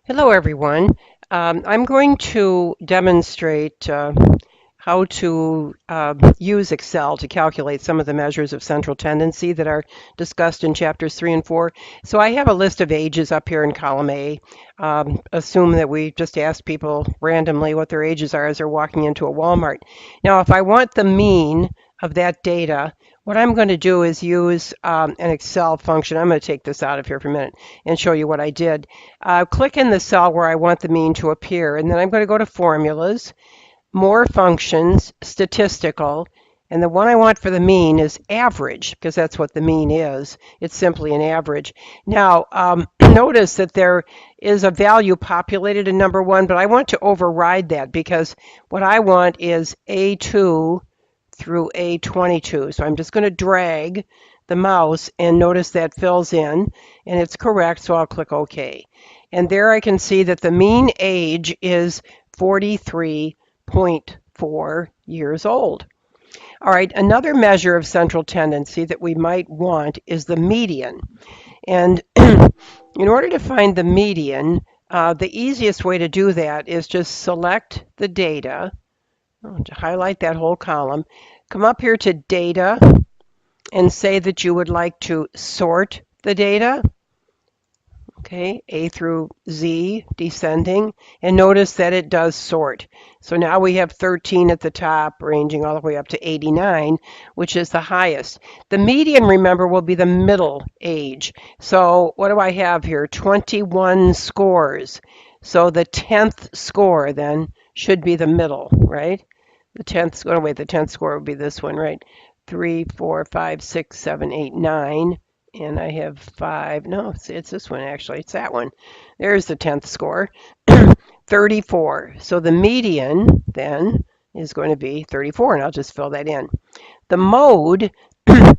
Hello, everyone. I'm going to demonstrate how to use Excel to calculate some of the measures of central tendency that are discussed in chapters 3 and 4. So I have a list of ages up here in column A. Assume that we just ask people randomly what their ages are as they're walking into a Walmart. Now, if I want the mean of that data, what I'm going to do is use an Excel function. I'm going to take this out of here for a minute and show you what I did. Click in the cell where I want the mean to appear, and then I'm going to go to Formulas, More Functions, Statistical, and the one I want for the mean is average, because that's what the mean is. It's simply an average. Now, notice that there is a value populated in number 1, but I want to override that because what I want is A2 through A22. So I'm just going to drag the mouse and notice that fills in and it's correct, so I'll click OK. And there I can see that the mean age is 43.4 years old. All right, another measure of central tendency that we might want is the median. And in order to find the median, the easiest way to do that is just select the data, highlight that whole column, come up here to Data, and say that you would like to sort the data. Okay, A through Z, descending, and notice that it does sort. So now we have 13 at the top, ranging all the way up to 89, which is the highest. The median, remember, will be the middle age. So what do I have here? 21 scores. So the 10th score then should be the middle, right? The 10th score, wait, the 10th score would be this one, right? 3, 4, 5, 6, 7, 8, 9. And I have 5. No, it's this one actually. It's that one. There's the 10th score. 34. So the median then is going to be 34, and I'll just fill that in. The mode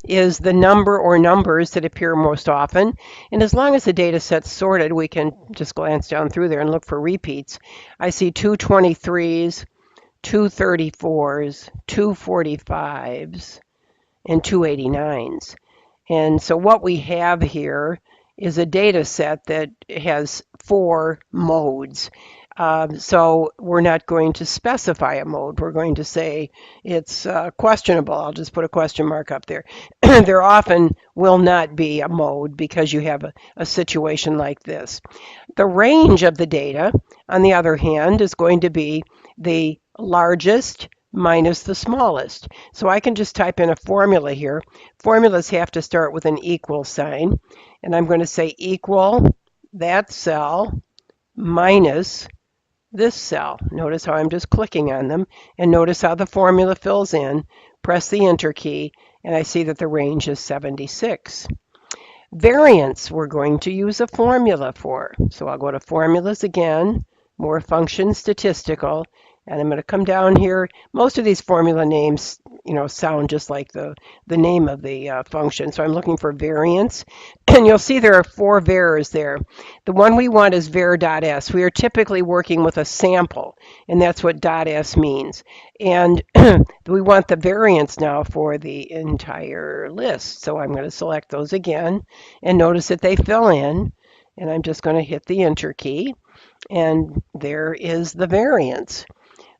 is the number or numbers that appear most often. And as long as the data set's sorted, we can just glance down through there and look for repeats. I see 2 23s, 2 34s, 2 45s, and 2 89s. And so what we have here is a data set that has 4 modes. So we're not going to specify a mode. We're going to say it's questionable. I'll just put a question mark up there. There often will not be a mode because you have a situation like this. The range of the data, on the other hand, is going to be the largest minus the smallest. So I can just type in a formula here. Formulas have to start with an equal sign. And I'm going to say equal that cell minus this cell. Notice how I'm just clicking on them. And notice how the formula fills in. Press the Enter key, and I see that the range is 76. Variance, we're going to use a formula for. So I'll go to Formulas again, More Functions, Statistical, and I'm going to come down here. Most of these formula names, sound just like the name of the function. So I'm looking for variance. And you'll see there are 4 vars there. The one we want is var.s. We are typically working with a sample, and that's what .s means. And we want the variance now for the entire list. So I'm going to select those again, and notice that they fill in. And I'm just going to hit the Enter key, and there is the variance.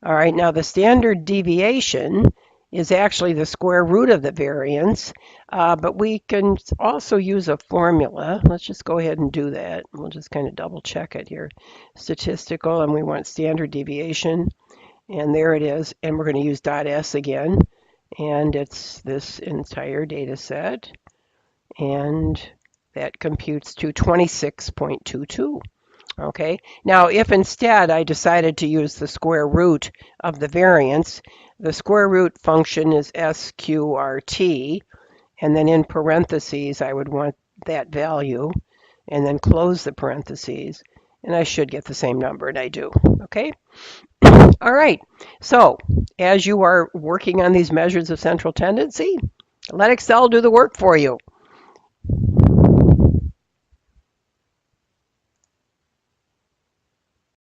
All right, now the standard deviation is actually the square root of the variance, but we can also use a formula. Let's just go ahead and do that. We'll just kind of double check it here. Statistical, and we want standard deviation, and there it is. And we're going to use .s again, and it's this entire data set, and that computes to 26.22. Okay, now if instead I decided to use the square root of the variance, the square root function is sqrt, and then in parentheses I would want that value, and then close the parentheses, and I should get the same number, and I do. Okay, all right, so as you are working on these measures of central tendency, let Excel do the work for you.